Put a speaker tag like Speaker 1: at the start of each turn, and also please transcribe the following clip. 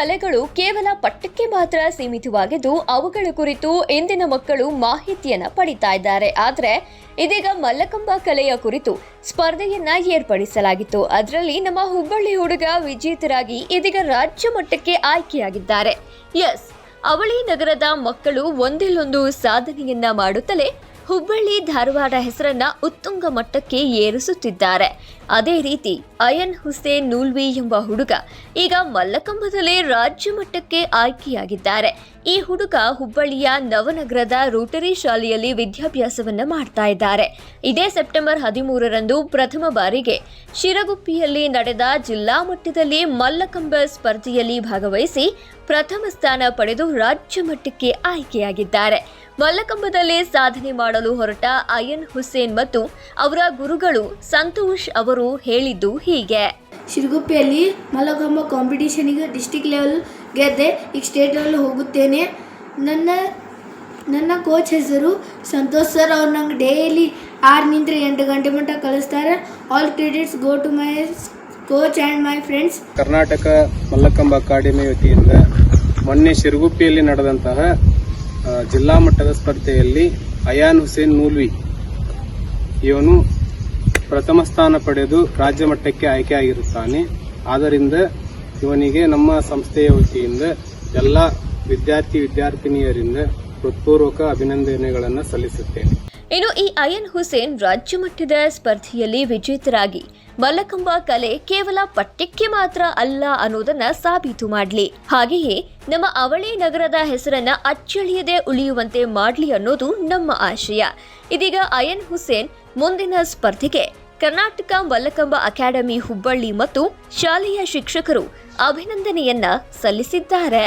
Speaker 1: ಕಲೆಗಳು ಕೇವಲ ಪಠ್ಯಕ್ಕೆ ಮಾತ್ರ ಸೀಮಿತವಾಗಿದ್ದು ಅವುಗಳ ಕುರಿತು ಇಂದಿನ ಮಕ್ಕಳು ಮಾಹಿತಿಯನ್ನ ಪಡಿತಾ ಇದ್ದಾರೆ. ಆದರೆ ಇದೀಗ ಮಲ್ಲಕಂಬ ಕಲೆಯ ಕುರಿತು ಸ್ಪರ್ಧೆಯನ್ನ ಏರ್ಪಡಿಸಲಾಗಿತ್ತು. ಅದರಲ್ಲಿ ನಮ್ಮ ಹುಬ್ಬಳ್ಳಿ ಹುಡುಗ ವಿಜೇತರಾಗಿ ಇದೀಗ ರಾಜ್ಯ ಮಟ್ಟಕ್ಕೆ ಆಯ್ಕೆಯಾಗಿದ್ದಾರೆ. ಎಸ್, ಅವಳಿ ನಗರದ ಮಕ್ಕಳು ಒಂದಿಲ್ಲೊಂದು ಸಾಧನೆಯನ್ನ ಮಾಡುತ್ತಲೇ ಹುಬ್ಬಳ್ಳಿ ಧಾರವಾಡ ಹೆಸರನ್ನ ಉತ್ತುಂಗ ಮಟ್ಟಕ್ಕೆ ಏರಿಸುತ್ತಿದ್ದಾರೆ. ಅದೇ ರೀತಿ ಅಯನ್ ಹುಸೇನ್ ನೂಲ್ವಿ ಎಂಬ ಹುಡುಗ ಈಗ ಮಲ್ಲಕಂಬದಲ್ಲಿ ರಾಜ್ಯ ಮಟ್ಟಕ್ಕೆ ಆಯ್ಕೆಯಾಗಿದ್ದಾರೆ. ಈ ಹುಡುಗ ಹುಬ್ಬಳ್ಳಿಯ ನವನಗರದ ರೋಟರಿ ಶಾಲೆಯಲ್ಲಿ ವಿದ್ಯಾಭ್ಯಾಸವನ್ನ ಮಾಡ್ತಾ ಇದ್ದಾರೆ. ಇದೇ ಸೆಪ್ಟೆಂಬರ್ 13ರಂದು ಪ್ರಥಮ ಬಾರಿಗೆ ಶಿರಗುಪ್ಪಿಯಲ್ಲಿ ನಡೆದ ಜಿಲ್ಲಾ ಮಟ್ಟದಲ್ಲಿ ಮಲ್ಲಕಂಬ ಸ್ಪರ್ಧೆಯಲ್ಲಿ ಭಾಗವಹಿಸಿ ಪ್ರಥಮ ಸ್ಥಾನ ಪಡೆದು ರಾಜ್ಯ ಮಟ್ಟಕ್ಕೆ ಆಯ್ಕೆಯಾಗಿದ್ದಾರೆ. ಮಲ್ಲಕಂಬದಲ್ಲಿ ಸಾಧನೆ ಮಾಡಲು ಹೊರಟ ಅಯನ್ ಹುಸೇನ್ ಮತ್ತು ಅವರ ಗುರುಗಳು ಸಂತೋಷ್ ಅವರು ಹೇಳಿದ್ದು ಹೀಗೆ.
Speaker 2: ಶಿರಗುಪ್ಪಿಯಲ್ಲಿ ಮಲ್ಲಕಂಬ ಕಾಂಪಿಟೇಷನ್ಗೆ ಡಿಸ್ಟಿಕ್ ಲೆವೆಲ್ ಗೆದ್ದೆ, ಈಗ ಸ್ಟೇಟ್ ಲೆವೆಲ್ ಹೋಗುತ್ತೇನೆ. ನನ್ನ ಕೋಚ್ ಹೆಸರು ಸಂತೋಷ್ ಸರ್. ಅವ್ರು ನಂಗೆ ಡೈಲಿ 6 ನಿಂದ 8 ಗಂಟೆ ಮಟ್ಟ ಕಳಿಸ್ತಾರೆ. All credits go to my coach and my friends.
Speaker 3: Karnataka Mallakhamb academy ವತಿಯಿಂದ ಮೊನ್ನೆ ಶಿರಗುಪ್ಪಿಯಲ್ಲಿ ನಡೆದಂತಹ ಜಿಲ್ಲಾ ಮಟ್ಟದ ಸ್ಪರ್ಧೆಯಲ್ಲಿ ಅಯಾನ್ ಹುಸೇನ್ ನೂಲ್ವಿ ಇವನು ಪ್ರಥಮ ಸ್ಥಾನ ಪಡೆದು ರಾಜ್ಯ ಮಟ್ಟಕ್ಕೆ ಆಯ್ಕೆಯಾಗಿರುತ್ತಾನೆ. ಆದ್ದರಿಂದ ಇವನಿಗೆ ನಮ್ಮ ಸಂಸ್ಥೆಯ ವತಿಯಿಂದ ಎಲ್ಲ ವಿದ್ಯಾರ್ಥಿನಿಯರಿಂದ ಹೃತ್ಪೂರ್ವಕ ಅಭಿನಂದನೆಗಳನ್ನು ಸಲ್ಲಿಸುತ್ತೇನೆ.
Speaker 1: ಇನ್ನು ಈ ಅಯನ್ ಹುಸೇನ್ ರಾಜ್ಯ ಮಟ್ಟದ ಸ್ಪರ್ಧೆಯಲ್ಲಿ ವಿಜೇತರಾಗಿ ಮಲ್ಲಕಂಬ ಕಲೆ ಕೇವಲ ಪಠ್ಯಕ್ಕೆ ಮಾತ್ರ ಅಲ್ಲ ಅನ್ನೋದನ್ನ ಸಾಬೀತು ಮಾಡಲಿ, ಹಾಗೆಯೇ ನಮ್ಮ ಅವಳಿ ನಗರದ ಹೆಸರನ್ನ ಅಚ್ಚಳಿಯದೆ ಉಳಿಯುವಂತೆ ಮಾಡಲಿ ಅನ್ನೋದು ನಮ್ಮ ಆಶಯ. ಇದೀಗ ಅಯನ್ ಹುಸೇನ್ ಮುಂದಿನ ಸ್ಪರ್ಧೆಗೆ ಕರ್ನಾಟಕ ಮಲ್ಲಕಂಬ ಅಕಾಡೆಮಿ ಹುಬ್ಬಳ್ಳಿ ಮತ್ತು ಶಾಲೆಯ ಶಿಕ್ಷಕರು ಅಭಿನಂದನೆಯನ್ನ ಸಲ್ಲಿಸಿದ್ದಾರೆ.